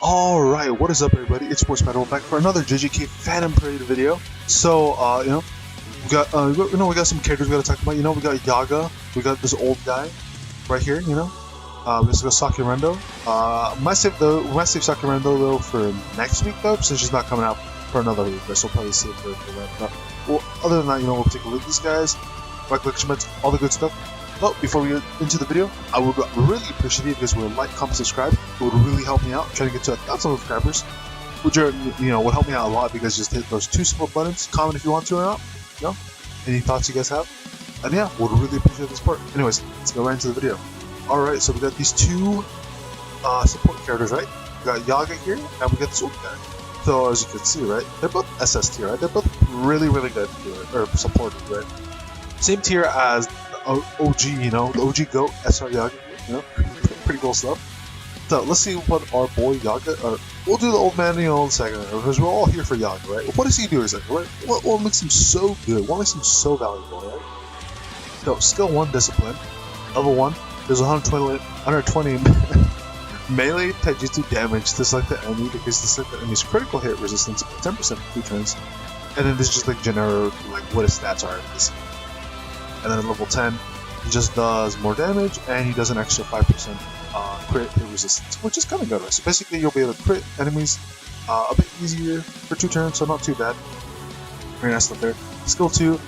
Alright, what is up everybody? It's Sports Battle back for another JJKPhantomparade video. So, we got some characters we gotta talk about. We got Yaga, we got this old guy right here, we also got Saki Rendo. Might save Saki Rendo though for next week though, since she's not coming out for another week, so we'll probably save her for that. But, well, other than that, we'll take a look at these guys, like comments, all the good stuff. But before we get into the video, I would really appreciate it if you guys would like, comment, subscribe. It would really help me out. I'm trying to get to 1,000 subscribers, which are, would help me out a lot because just hit those two simple buttons. Comment if you want to or not. Any thoughts you guys have? And yeah, would really appreciate the support. Anyways, let's go right into the video. Alright, so we got these two support characters, right? We got Yaga here, and we got this old guy. So as you can see, right, they're both SS tier, right? They're both really good tier, or supported, right? Same tier as OG, the OG GOAT SR Yaga, pretty cool stuff. So let's see what our boy Yaga, we'll do the old man, in a second, because we're all here for Yaga, right? What does he do exactly, right? What makes him so good? What makes him so valuable, right? So skill 1, discipline. Level 1, there's 120 melee taijutsu damage to select the enemy because to select the enemy's critical hit resistance by 10% for 2 turns. And then there's just like generic, like what his stats are, basically. And then at level 10, he just does more damage, and he does an extra 5% crit hit resistance, which is kind of good, right? So basically, you'll be able to crit enemies a bit easier for 2 turns, so not too bad. Very nice stuff there. Skill 2,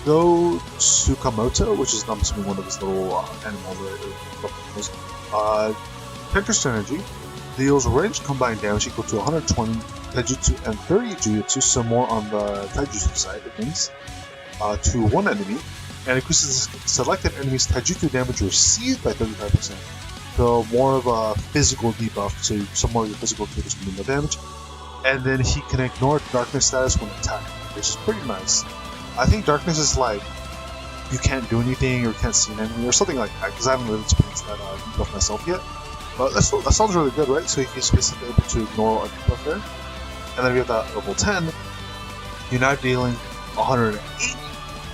Go Tsukamoto, which is, I'm assuming, one of his little animals, right? Pinker Synergy deals ranged combined damage equal to 120 taijutsu and 30 jujutsu, so more on the taijutsu side of things, to one enemy. And increases the selected enemy's taijutsu damage received by 35%. So more of a physical debuff, so some more of your physical triggers can do more damage. And then he can ignore darkness status when attacking, which is pretty nice. I think darkness is like, you can't do anything or can't see an enemy or something like that, because I haven't really experienced that debuff myself yet. But that sounds really good, right? So he's basically able to ignore a debuff there. And then we have that level 10, you're now dealing 180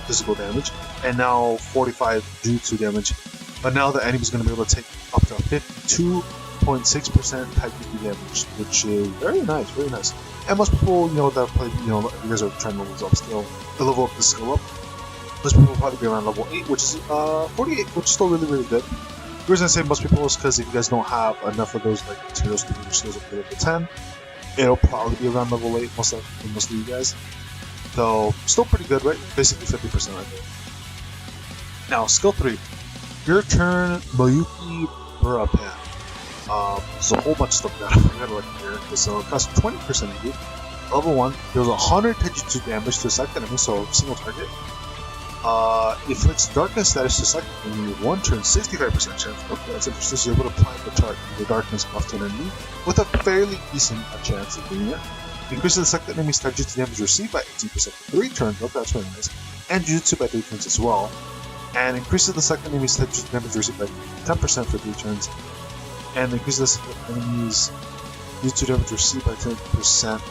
physical damage, and now 45 jutsu damage, but now the enemy's going to be able to take up to 52.6% taijutsu damage, which is very nice, very nice. And most people, that play, you guys are trying to level up the skill up. Most people will probably be around level 8, which is 48, which is still really good. The reason I say most people is because if you guys don't have enough of those like materials to bring your skills up to level 10, it'll probably be around level 8, most of you guys. So, still pretty good, right? Basically 50% right there. Now, skill 3. Your turn, Moyuki Burapan. There's a whole bunch of stuff we gotta look here. So, it costs 20% of you. Level 1, deals 100 taijutsu damage to a select enemy, so single target. Inflicts darkness status to select enemy 1 turn, 65% chance. Okay, that's interesting. So, you're able to apply the darkness buff to an enemy with a fairly decent chance of doing it. Increases the second enemy's taijutsu damage received by 18% for 3 turns, that's really nice, and jujutsu by 3 turns as well. And increases the second enemy's taijutsu damage received by 10% for 3 turns, and increases the second enemy's jujutsu damage received by 10%.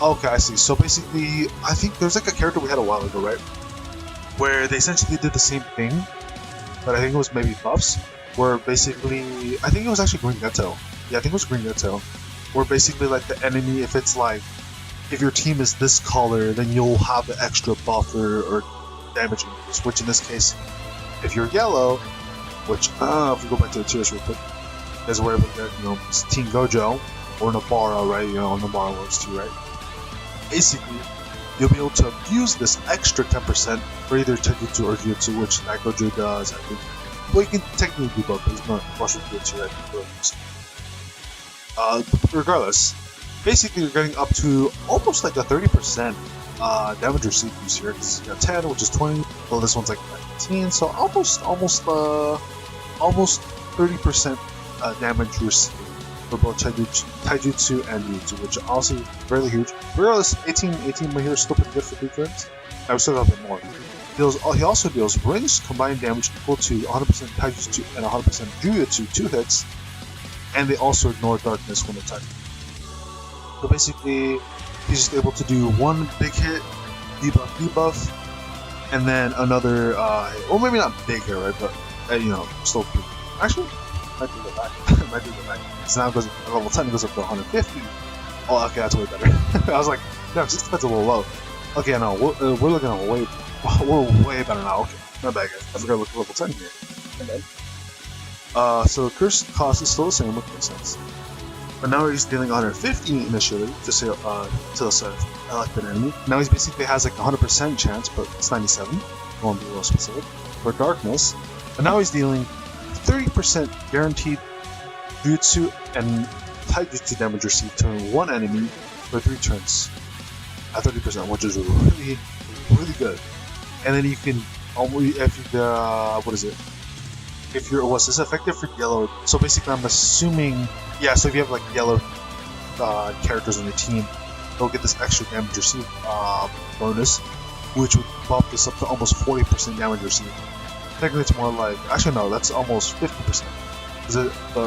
Okay, I see. So basically, I think there's like a character we had a while ago, right? Where they essentially did the same thing, but I think it was maybe buffs, where basically, I think it was actually Green Ghetto. Yeah, I think it was Green Ghetto. Where basically like the enemy, if it's like, if your team is this color, then you'll have the extra buff or damage increase, which in this case, if you're yellow, which, if we go back to the tiers real quick, is where we get, Team Gojo, or Nabara, right, Nabara works too, right? Basically, you'll be able to use this extra 10% for either taijutsu or jujutsu, which that Gojo does, I think. Well, you can technically do both, but it's not rushing jujutsu, right? Regardless, basically you're getting up to almost like a 30% damage received use here, because you got 10, which is 20, well this one's like 19, so almost 30% damage received for both taijutsu and jujutsu, which honestly fairly huge. Regardless, 18 right here is still pretty good for 3 turns. I would still have a bit more. He also deals ranged combined damage equal to 100% taijutsu and 100% jujutsu 2 hits. And they also ignore darkness when attacking. So basically, he's just able to do one big hit, debuff, and then another, well maybe not big hit, right, but, still, actually, I can go back. might do that. So now it goes at level 10, it goes up to 150. Oh, okay, that's way better. I was like, no, 65's a little low. Okay, no, we're looking at we're way better now. Okay, not bad, guys. I forgot to look at level 10 here. And then, so curse cost is still the same, which makes sense. But now he's dealing 150 initially to say to the selected enemy. Now he basically has like 100% chance, but it's 97. I won't be real specific for darkness. And now he's dealing 30% guaranteed Jujutsu and Taijutsu damage received to one enemy for 3 turns at 30%, which is really, really good. And then you can only if you what is it? If you're was this effective for yellow? So basically, I'm assuming so if you have like yellow characters on your team, they'll get this extra damage received bonus, which would bump this up to almost 40% damage received. Technically, it's more like actually no, that's almost 50%.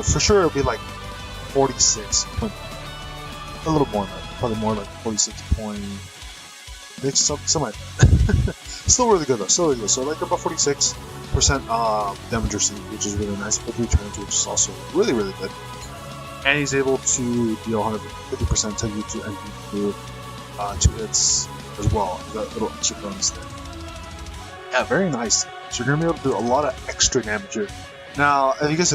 For sure, it'll be like 46. A little more than that. Probably more like 46.6, something like that. Still really good though. Still really good. So like about 46% damage received, which is really nice for 3 turns, which is also really, really good. And he's able to deal 150% to Jujutsu and do 2 hits as well. That little extra bonus there. Yeah, very nice. So you're gonna be able to do a lot of extra damage here. Now, if you guys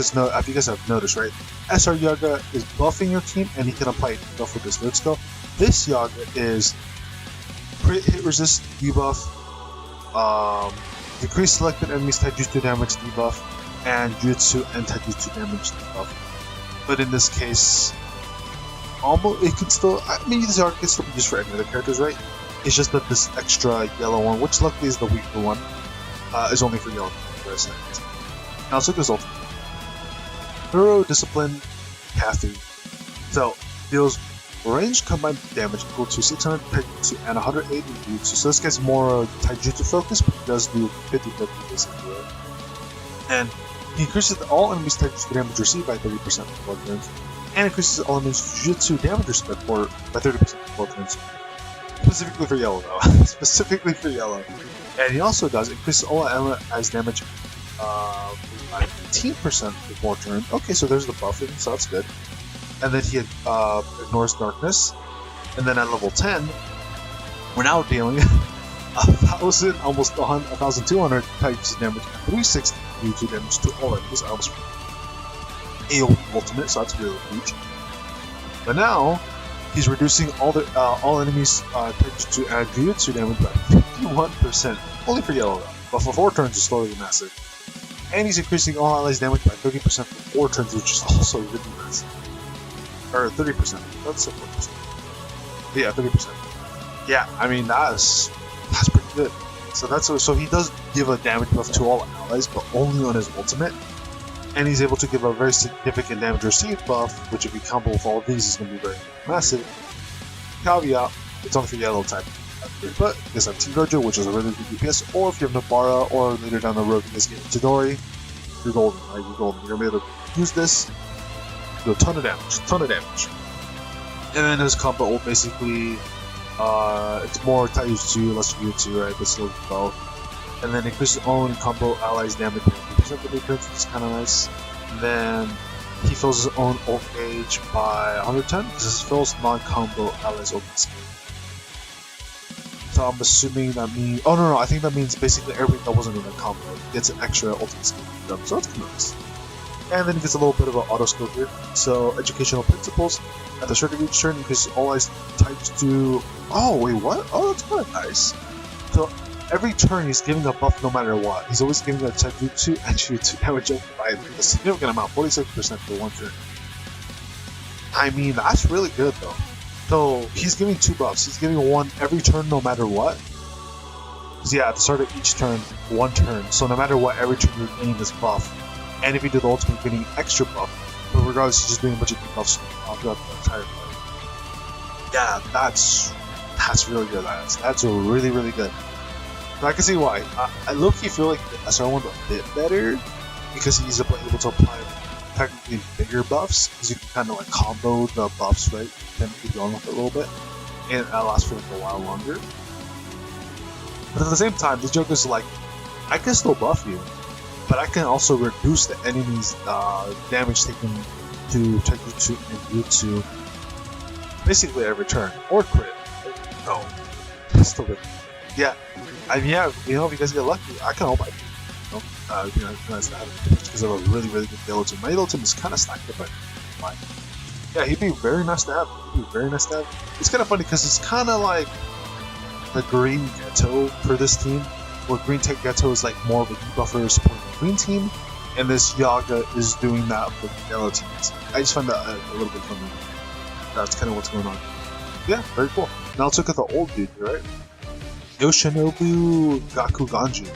have noticed, right? SR Yaga is buffing your team, and he can apply buff with this Let's go. This Yaga is crit hit resist debuff, decrease selected enemies Taijutsu damage debuff, and Jujutsu and Taijutsu damage debuff. But in this case, almost it can still. I mean, this Yaga can still be used for any other characters, right? It's just that this extra yellow one, which luckily is the weaker one, is only for yellow. Now let's look at his ultimate. Thorough Discipline Kathy. So, deals range combined damage equal to 600 Taijutsu and 180 Jujutsu. So this guy's more Taijutsu focused, but he does do 50-50 basically. Right? And he increases all enemies Taijutsu damage received by 30% for 4 turns, and increases all enemies Jujutsu damage received by 30% for 4 turns. Specifically for yellow though. Specifically for yellow. And he also does increase all allies damage by 15% for 4 turns. Okay, so there's the buffing, so that's good. And then he ignores darkness. And then at level 10, we're now dealing 1,000, almost 1,200 Taijutsu damage, 360 Jujutsu damage to all enemies. I almost AoE ultimate, so that's really huge. But now he's reducing all enemies Taijutsu and Jujutsu damage by 51%, only for yellow though. But for 4 turns, it's totally massive. And he's increasing all allies damage by 30% for 4 turns, which is also really massive. Or 30%. That's 40%. Yeah, 30%. Yeah, I mean that's pretty good. So he does give a damage buff to all allies, but only on his ultimate. And he's able to give a very significant damage received buff, which if you combo with all of these is going to be very massive. Caveat: it's only for yellow type. But you guys have T-Rojo, which is a really good DPS, or if you have Nobara, or later down the road you guys get Chidori, you're golden, right? You're golden. You're going to be able to use this, do a ton of damage. And then his combo ult basically, it's more Taijutsu, less Jujutsu, right? But still both. And then increases own combo allies damage by 50% for 3 turns, which is kind of nice. And then he fills his own ult gauge by 110, because this fills non-combo allies ult gauge. So I'm assuming that means... Oh no, I think that means basically everything that wasn't in a combo gets an extra ultimate skill. So that's kind of nice. And then he gets a little bit of an auto skill here. So educational principles. At the start of each turn, increases all eyes types to... Oh, wait, what? Oh, that's kind of nice. So every turn he's giving a buff no matter what. He's always giving a Taijutsu and Jujutsu damage up by a significant amount, 46% for 1 turn. I mean, that's really good though. So he's giving 2 buffs. He's giving one every turn no matter what. Yeah, at the start of each turn, 1 turn. So no matter what, every turn you're getting this buff. And if you do the ultimate, you're getting extra buff. But regardless, he's just doing a bunch of debuffs throughout the entire play. Yeah, that's really good. That's really, really good. So I can see why. I low-key feel like the SR one's a bit better because he's able to apply technically bigger buffs, because you can kind of like combo the buffs, right? Then keep going with it a little bit, and it lasts for like a while longer. But at the same time, this joke is like, I can still buff you, but I can also reduce the enemy's damage taken to Taijutsu and Jutsu basically every turn, or crit. No, still good. Yeah, I mean, yeah, you know, if you guys get lucky, I can hope I can. You know, nice to have it because I have a really, really good yellow team. My yellow team is kind of stacked up, but fine. Yeah, he'd be very nice to have. He'd be very nice to have. It's kind of funny because it's kind of like the green Ghetto for this team, where green tech Ghetto is like more of a debuffer supporting the green team, and this Yaga is doing that for the yellow teams. I just find that a little bit funny. That's kind of what's going on. Yeah, very cool. Now let's look at the old dude here, right? Yoshinobugakuganji.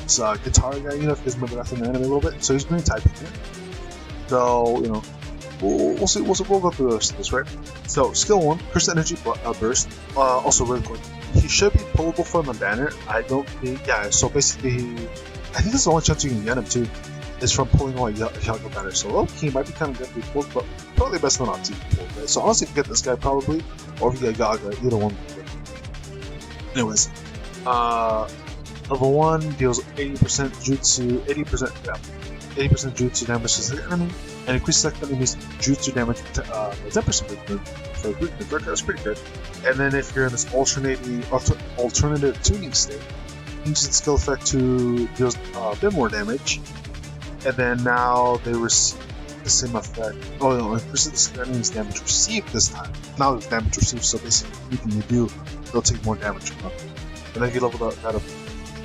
It's a guitar guy, you know, if you guys remember that from the anime a little bit. So he's green type here. So, you know, we'll see. We'll go through the rest of this, right? So, skill 1, Curse Energy Burst. Also, really quick. He should be pullable from the banner. I don't think. Yeah, so basically, I think this is the only chance you can get him too, is from pulling all Yaga banners. So, he might be kind of good to be pulled, but probably best not to be pulled, right? So, honestly, if you get this guy, probably, or if you get Yaga, either one would be good. Anyways, level 1 deals 80% jutsu, 80% jutsu damage to the enemy, and increases that enemy's jutsu damage to 10% for a group. That's pretty good. And then if you're in this alternative tuning state, uses the skill effect to deals a bit more damage, and then now they receive the same effect. Oh no, increases the enemy's damage received this time. Now it's damage received, so basically anything you do, they'll take more damage from it. And then if you level that up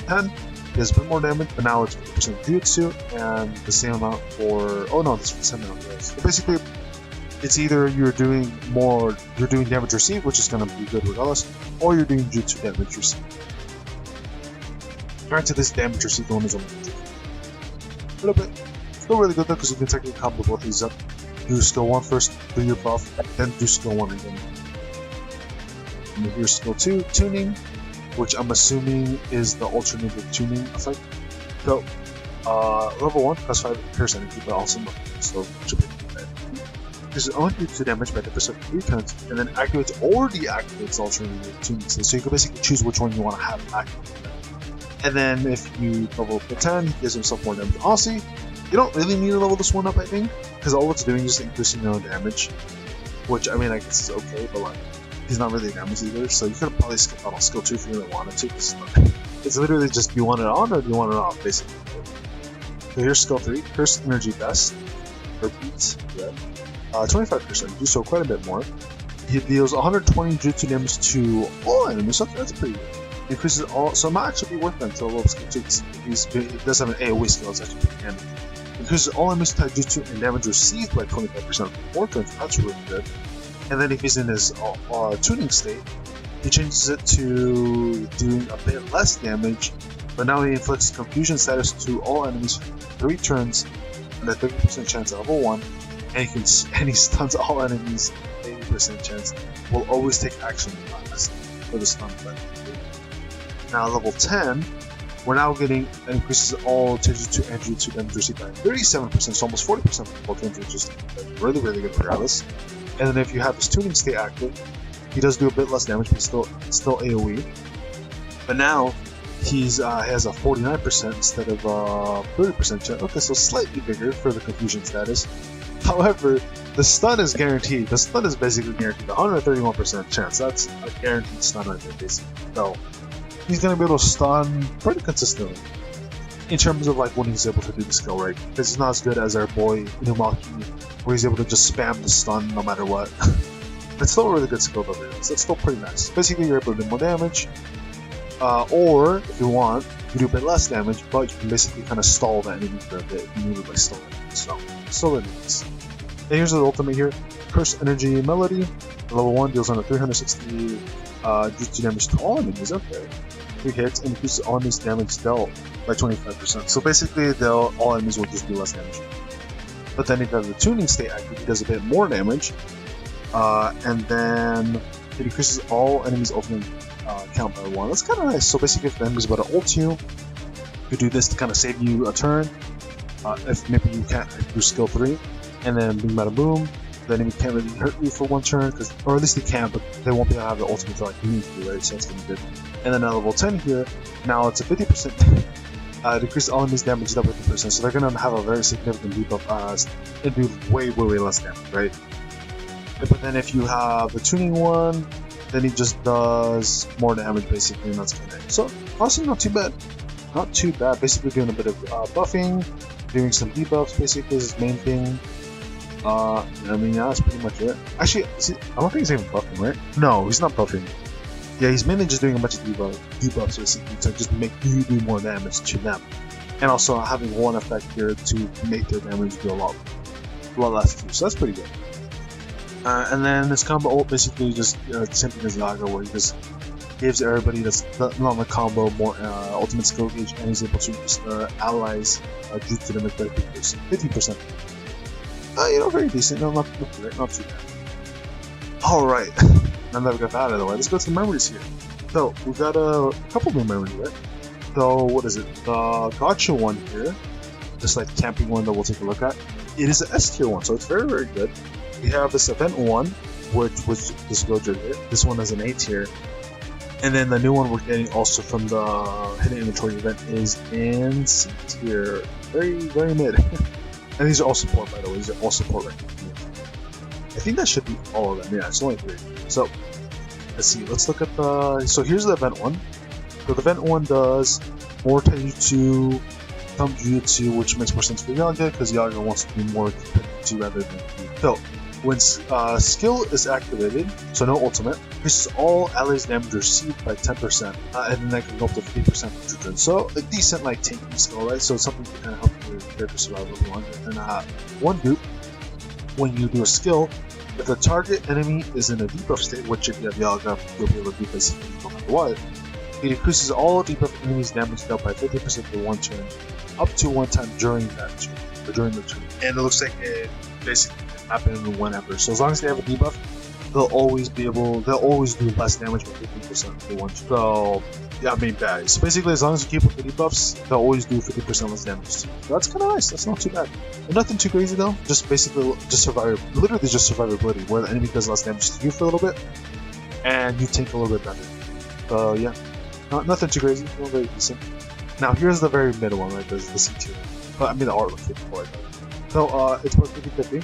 10, it does a bit more damage, but now it's 50% jutsu, and the same amount for. Oh no, this is the same amount. So basically, it's either you're doing damage received, which is going to be good regardless, or you're doing jutsu damage received. Granted, this damage received one is only a little bit. Still really good though, because you can technically combo both these up. Do skill 1 first, do your buff, then do skill 1 again. And then here's skill 2, tuning, which I'm assuming is the alternative tuning effect. So, level 1 plus 5 curse energy, but also so should be bad. This is only do 2 damage by 10% 3 turns, and then activates or deactivates alternative tuning. So you can basically choose which one you want to have activated. And then if you level up to 10, he gives himself more damage. Honestly, you don't really need to level this one up, I think, because all it's doing is just increasing your own damage, which I mean, I guess is okay, but like, he's not really damage either, so you could probably skip out on skill 2 if you really wanted to, because it's literally just, do you want it on or do you want it off, basically. So here's skill 3, Curse Energy Best, repeats, yeah. 25%, do so quite a bit more. He deals 120 jutsu damage to all enemies, so that's pretty good. Increases all, so it might actually be worth it until level skill 2, he does have an AoE skill, it's actually pretty handy. Increases all enemies taijutsu and damage received by 25% for 4 turns, that's really good. And then if he's in his tuning state, he changes it to doing a bit less damage, but now he inflicts confusion status to all enemies for 3 turns and a 30% chance at level 1, and he stuns all enemies, 80% chance, will always take action for the stun effect. Now level 10, we're now getting increases all Taijutsu and Jutsu damage received by 37%, so almost 40% for both turns, which is really, really good regardless. And then if you have his tuning state active, he does do a bit less damage, but still AoE. But now he has a 49% instead of 30% chance. Okay, so slightly bigger for the confusion status. However, the stun is guaranteed. The stun is basically guaranteed. 131% chance. That's a guaranteed stun right there, basically. So he's gonna be able to stun pretty consistently in terms of like when he's able to do the skill, right? Because he's not as good as our boy Inumaki, where he's able to just spam the stun no matter what. It's still a really good skill though, so it's still pretty nice. Basically, you're able to do more damage, or if you want, you can do a bit less damage, but you can basically kind of stall the enemy for a bit if you need to like stall it. So, still really nice. And here's the ultimate here: Curse Energy Melody. Level 1 deals under 360 jutsu damage to all enemies. Okay. 3 hits and increases all enemies damage dealt by 25%. So basically, all enemies will just do less damage. But then if you have the tuning state active, he does a bit more damage, and then it increases all enemies' ultimate count by 1. That's kind of nice. So basically, if the enemy's about to ult you do this to kind of save you a turn. If maybe you can't do skill 3, and then boom, bada boom, the enemy can't really hurt you for 1 turn, or at least they can, but they won't be able to have the ultimate like you need to, right? So that's gonna be good. And then at level 10 here, now it's a 50% Decrease all enemies damage dealt by 50%, so they're gonna have a very significant debuff and do way less damage, right? But then if you have the tuning one, then he just does more damage basically, and that's kind of it. So honestly, not too bad. Not too bad. Basically doing a bit of buffing, doing some debuffs basically is his main thing. I mean, yeah, that's pretty much it. Actually, I don't think he's even buffing, right? No, he's not buffing. Yeah, he's mainly just doing a bunch of debuffs basically to just make you do more damage to them. And also having one effect here to make their damage do a lot less too. So that's pretty good. And then this combo ult basically just same thing as Yaga, where he just gives everybody that's not on the combo more ultimate skill gauge, and he's able to use the allies jutsu to make that 50%. You know, very decent. No, not too bad. Alright, now that we got that out of the way, let's go to the memories here. So, we've got a couple new memories, right? So, what is it? The gotcha one here, just like camping one that we'll take a look at. It is an S tier one, so it's very good. We have this event one, which was this Gojo here. This one is an A tier. And then the new one we're getting also from the hidden inventory event is in C tier. Very mid. And these are all support, by the way. These are all support right now. I think that should be all of them. Yeah, it's only 3. So, let's see. Let's look at the... So, here's the event one. So, the event one does more Taijutsu, some Jujutsu, which makes more sense for Yaga, because Yaga wants to do more Taijutsu rather than Jujutsu. So, when skill is activated, so no ultimate, increases all allies damage received by 10%, and then that can go up to 50% for true turn. So a decent like tanking skill, right? So it's something to kind of help your character survive over long. And one dupe, when you do a skill, if the target enemy is in a debuff state, which if you have Yaga, you'll be able to do basically no matter what, it increases all debuff enemies damage dealt by 50% for 1 turn, up to 1 time during that turn, or during the turn. And it looks like it basically happen whenever. So as long as they have a debuff, they'll always do less damage by 50% for 1 turn. So yeah, I mean bad. So basically, as long as you keep up the debuffs, they'll always do 50% less damage. So that's kind of nice. That's not too bad. And nothing too crazy though. Just basically literally just survivability, where the enemy does less damage to you for a little bit, and you tank a little bit better. So yeah, nothing too crazy. Very decent. Now here's the very middle one, right? There's the C tier. But I mean the art looks good for it. So it's worth 50/50.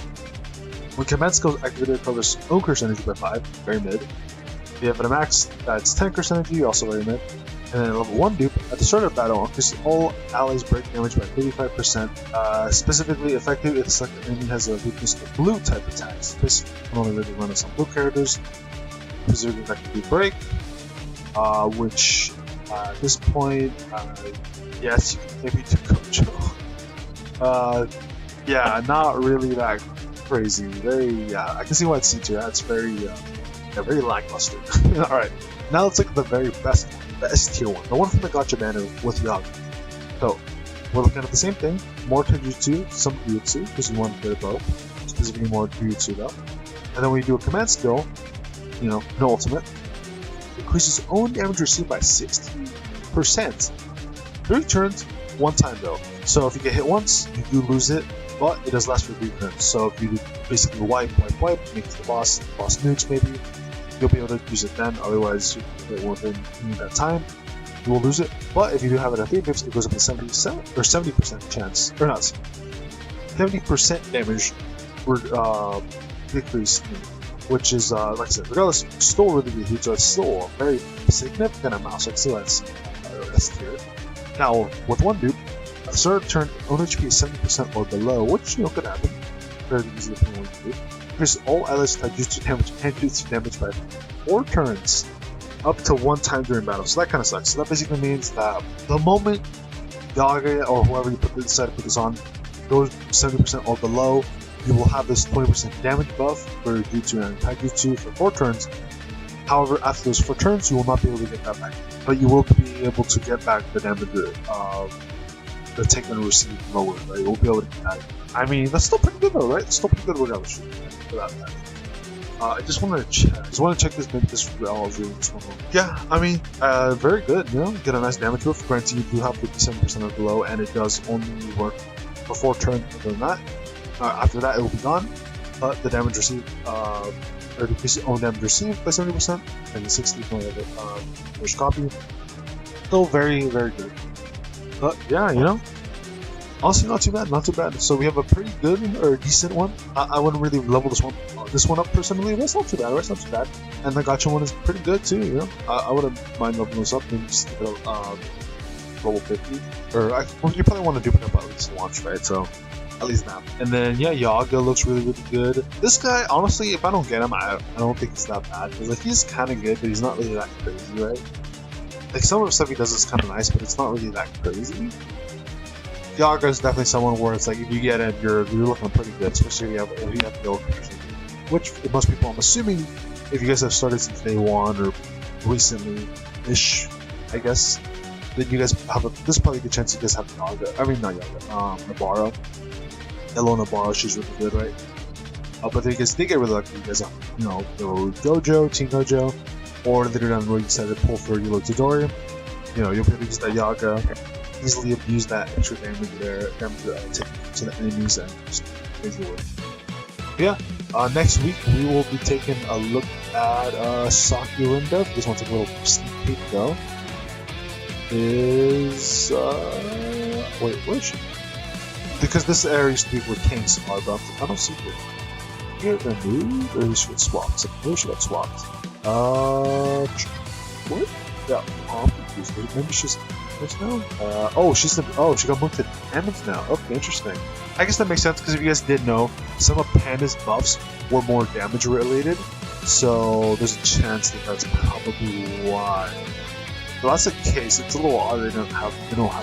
When command skill is activated, it covers own curse energy by 5, very mid. If you have a max, that's 10 curse energy, also very mid. And then level 1 dupe, at the start of battle, increases all allies break damage by 35%, specifically effective if the selected enemy has a weakness to blue type attacks. This can only really run on some blue characters. Preserving that can do break, which at this point, yes, you can maybe do Gojo. Yeah, not really that crazy. I can see why it's C tier. That's very lackluster. Alright, now let's look at the very best one, the S tier one, the one from the Gacha banner with Yaga. So, we're looking at the same thing, more Taijutsu, some Jujutsu, because we want to get it both, specifically more Jujutsu though. And then when you do a command skill, no ultimate, increases own damage received by 60%. 3 turns, 1 time though. So if you get hit once, you do lose it, but it does last for 3 turns. So if you basically wipe, make the boss nukes maybe, you'll be able to use it then. Otherwise, it won't need that time. You will lose it. But if you do have it at 3 pips, it goes up to 70% chance, or not, 70% damage for decrease, which is like I said, regardless, still really huge. So it's still a very significant amount. So I can see that's S tier. Now with 1 dupe, at the start of the turn, own HP is 70% or below, which could happen. Very easy to do. Increase all allies Taijutsu damage and Jutsu damage by 4 turns, up to 1 time during battle. So that kind of sucks. So that basically means that the moment Yaga or whoever you decide to put this on goes 70% or below, you will have this 20% damage buff for Jutsu and Taijutsu for 4 turns. However, after those 4 turns, you will not be able to get that back. But you will be able to get back the damage the take and receive lower, right? You will be able to get that. I mean, that's still pretty good though, right? It's still pretty good regardless for that. I just want to check. This, maybe this Yeah, I mean, very good, get a nice damage buff. Granted, you do have 57% or below, and it does only work for 4 turns than that. After that, it will be gone, but the damage received, or decreases own damage received by 70%, and 60 for the first copy. Still very good. But yeah, you know, honestly, not too bad, not too bad. So we have a pretty good or decent one. I wouldn't really level this one up personally. That's not too bad. That's not too bad. And the gacha one is pretty good too. You know, I wouldn't mind leveling this up. Maybe just level 50, or well, you probably want to do it up at least once, right? So at least now. And then yeah, Yaga looks really good. This guy, honestly, if I don't get him, I don't think it's that bad. Because like he's kind of good, but he's not really that crazy, right? Like some of the stuff he does is kind of nice, but it's not really that crazy. Yaga is definitely someone where it's like if you get him, you're looking pretty good, especially if you have the old version. Which most people, I'm assuming, if you guys have started since day one or recently-ish, I guess, then you guys have this is probably a good chance you guys have Yaga. I mean not Yaga, Nabaro. Hello Nabaro, she's really good, right? But if you guys did get really lucky, you guys have, you know, the Gojo, Team Gojo, or later down the road you decided to pull for Yolo Todori. You know, you'll be able to use that Yaga, easily abuse that extra damage there, to the enemies, and just crazy work. Yeah, next week we will be taking a look at Saki Linda. If you just want to take a little sneak peek though. Wait, where is she? Because this area used to be where kings are, but I don't see her. Here, removed, or she got swapped. Where she got swapped? What? Yeah, I'm confused. Maybe she's what's now? She got moved to damage now. Okay, interesting. I guess that makes sense because if you guys did know, some of Panda's buffs were more damage related, so there's a chance that that's probably why. If that's the case, it's a little odd they don't have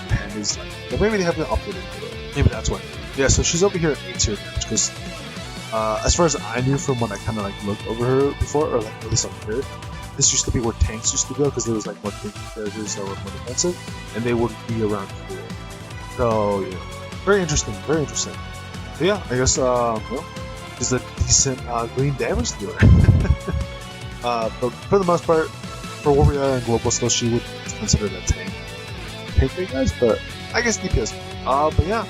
Pandas like, or maybe they haven't updated it. Maybe that's why. Yeah, so she's over here at 8 tier damage because as far as I knew from when I kind of like looked over her before, or like at least up here, this used to be where tanks used to go because there was like more tank characters that were more defensive, and they would be around here. So yeah, very interesting, very interesting. But yeah, I guess well, she's a decent green damage dealer. But for the most part, for where we are in global, still she would consider that tank guys, but I guess DPS. But yeah,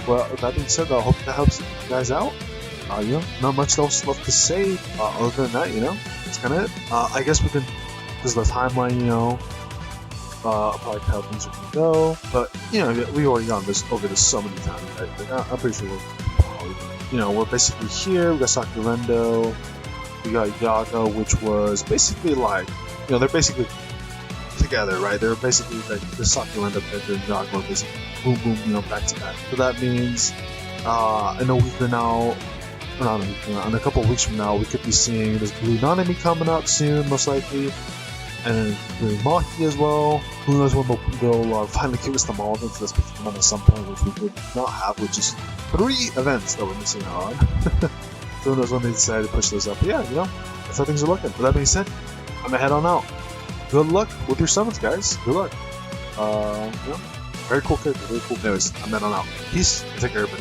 well, with that being said, I hope that helps you guys out. You know, not much else left to say other than that, you know, that's kind of it. I guess we can, because of the timeline, you know, probably how things are going to go, but, you know, we already gone over this so many times, right? Like, I'm pretty sure you know, we're basically here, we got Saki Rendo, we got Yaga, which was basically like, you know, they're basically together, right? They're basically like the Saki Rendo character and Yaga, basically boom, boom, you know, back to back. So that means, in a week from now, in a couple of weeks from now, we could be seeing this Blue Nanami coming out soon, most likely, and Blue Maki as well. Who knows when they'll finally give us the mall events that's supposed to come out at some point, which we would not have, which is 3 events that we're missing out on. So who knows when they decide to push those up. But yeah, you know, that's how things are looking. With that being said, I'm gonna head on out. Good luck with your summons, guys. Good luck. You know, very cool character, very cool. Anyways, I'm heading on out. Peace, and take care, everybody.